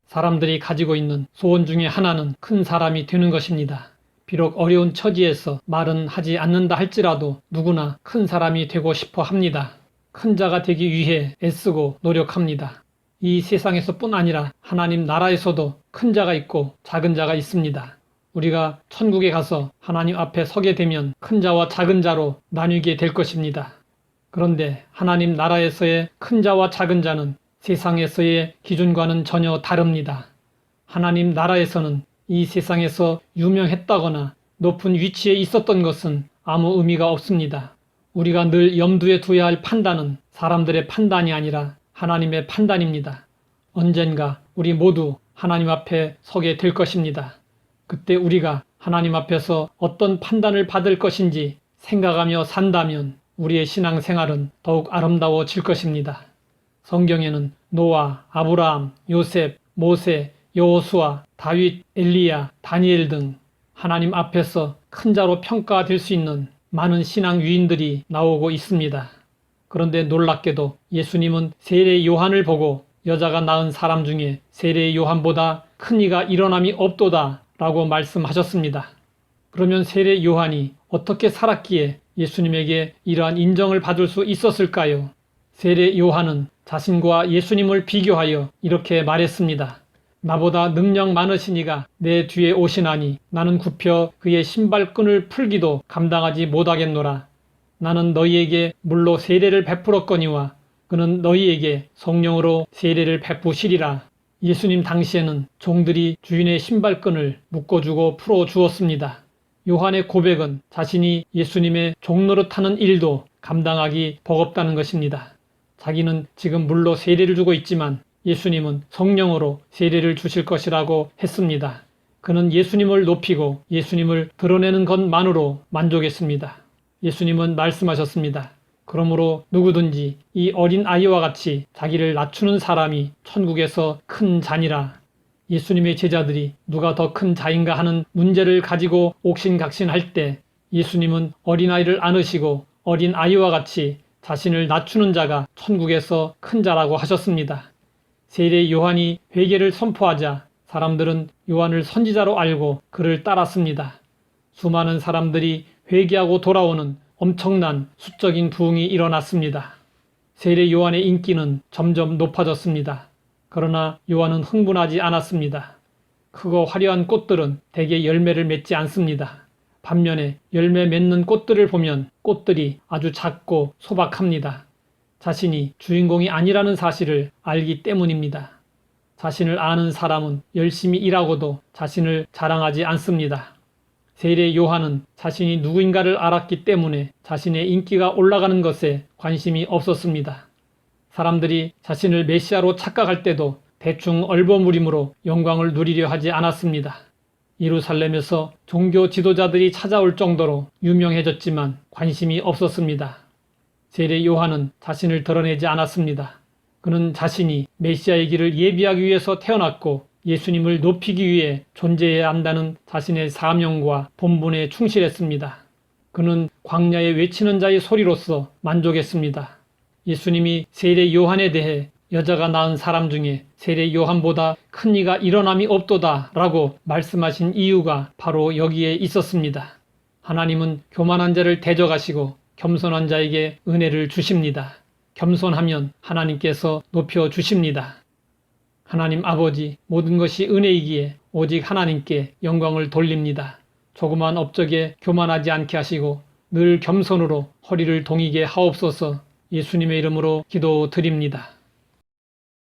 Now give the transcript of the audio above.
사람들이 가지고 있는 소원 중에 하나는 큰 사람이 되는 것입니다. 비록 어려운 처지에서 말은 하지 않는다 할지라도 누구나 큰 사람이 되고 싶어 합니다. 큰 자가 되기 위해 애쓰고 노력합니다. 이 세상에서뿐 아니라 하나님 나라에서도 큰 자가 있고 작은 자가 있습니다. 우리가 천국에 가서 하나님 앞에 서게 되면 큰 자와 작은 자로 나뉘게 될 것입니다. 그런데 하나님 나라에서의 큰 자와 작은 자는 세상에서의 기준과는 전혀 다릅니다. 하나님 나라에서는 이 세상에서 유명했다거나 높은 위치에 있었던 것은 아무 의미가 없습니다. 우리가 늘 염두에 둬야 할 판단은 사람들의 판단이 아니라 하나님의 판단입니다. 언젠가 우리 모두 하나님 앞에 서게 될 것입니다. 그때 우리가 하나님 앞에서 어떤 판단을 받을 것인지 생각하며 산다면 우리의 신앙생활은 더욱 아름다워질 것입니다. 성경에는 노아, 아브라함, 요셉, 모세, 여호수아, 다윗, 엘리야, 다니엘 등 하나님 앞에서 큰 자로 평가될 수 있는 많은 신앙 위인들이 나오고 있습니다. 그런데 놀랍게도 예수님은 세례 요한을 보고 여자가 낳은 사람 중에 세례 요한보다 큰 이가 일어남이 없도다 라고 말씀하셨습니다. 그러면 세례 요한이 어떻게 살았기에 예수님에게 이러한 인정을 받을 수 있었을까요? 세례 요한은 자신과 예수님을 비교하여 이렇게 말했습니다. 나보다 능력 많으신 이가 내 뒤에 오시나니 나는 굽혀 그의 신발끈을 풀기도 감당하지 못하겠노라. 나는 너희에게 물로 세례를 베풀었거니와 그는 너희에게 성령으로 세례를 베푸시리라. 예수님 당시에는 종들이 주인의 신발끈을 묶어주고 풀어주었습니다. 요한의 고백은 자신이 예수님의 종노릇하는 일도 감당하기 버겁다는 것입니다. 자기는 지금 물로 세례를 주고 있지만 예수님은 성령으로 세례를 주실 것이라고 했습니다. 그는 예수님을 높이고 예수님을 드러내는 것만으로 만족했습니다. 예수님은 말씀하셨습니다. 그러므로 누구든지 이 어린 아이와 같이 자기를 낮추는 사람이 천국에서 큰 자니라. 예수님의 제자들이 누가 더 큰 자인가 하는 문제를 가지고 옥신각신할 때 예수님은 어린아이를 안으시고 어린 아이와 같이 자신을 낮추는 자가 천국에서 큰 자라고 하셨습니다. 세례 요한이 회개를 선포하자 사람들은 요한을 선지자로 알고 그를 따랐습니다. 수많은 사람들이 회개하고 돌아오는 엄청난 수적인 부흥이 일어났습니다. 세례 요한의 인기는 점점 높아졌습니다. 그러나 요한은 흥분하지 않았습니다. 크고 화려한 꽃들은 대개 열매를 맺지 않습니다. 반면에 열매 맺는 꽃들을 보면 꽃들이 아주 작고 소박합니다. 자신이 주인공이 아니라는 사실을 알기 때문입니다. 자신을 아는 사람은 열심히 일하고도 자신을 자랑하지 않습니다. 세례 요한은 자신이 누구인가를 알았기 때문에 자신의 인기가 올라가는 것에 관심이 없었습니다. 사람들이 자신을 메시아로 착각할 때도 대충 얼버무림으로 영광을 누리려 하지 않았습니다. 예루살렘에서 종교 지도자들이 찾아올 정도로 유명해졌지만 관심이 없었습니다. 세례 요한은 자신을 드러내지 않았습니다. 그는 자신이 메시아의 길을 예비하기 위해서 태어났고 예수님을 높이기 위해 존재해야 한다는 자신의 사명과 본분에 충실했습니다. 그는 광야에 외치는 자의 소리로서 만족했습니다. 예수님이 세례 요한에 대해 여자가 낳은 사람 중에 세례 요한보다 큰 이가 일어남이 없도다 라고 말씀하신 이유가 바로 여기에 있었습니다. 하나님은 교만한 자를 대적하시고 겸손한 자에게 은혜를 주십니다. 겸손하면 하나님께서 높여주십니다. 하나님 아버지, 모든 것이 은혜이기에 오직 하나님께 영광을 돌립니다. 조그만 업적에 교만하지 않게 하시고 늘 겸손으로 허리를 동이게 하옵소서. 예수님의 이름으로 기도드립니다.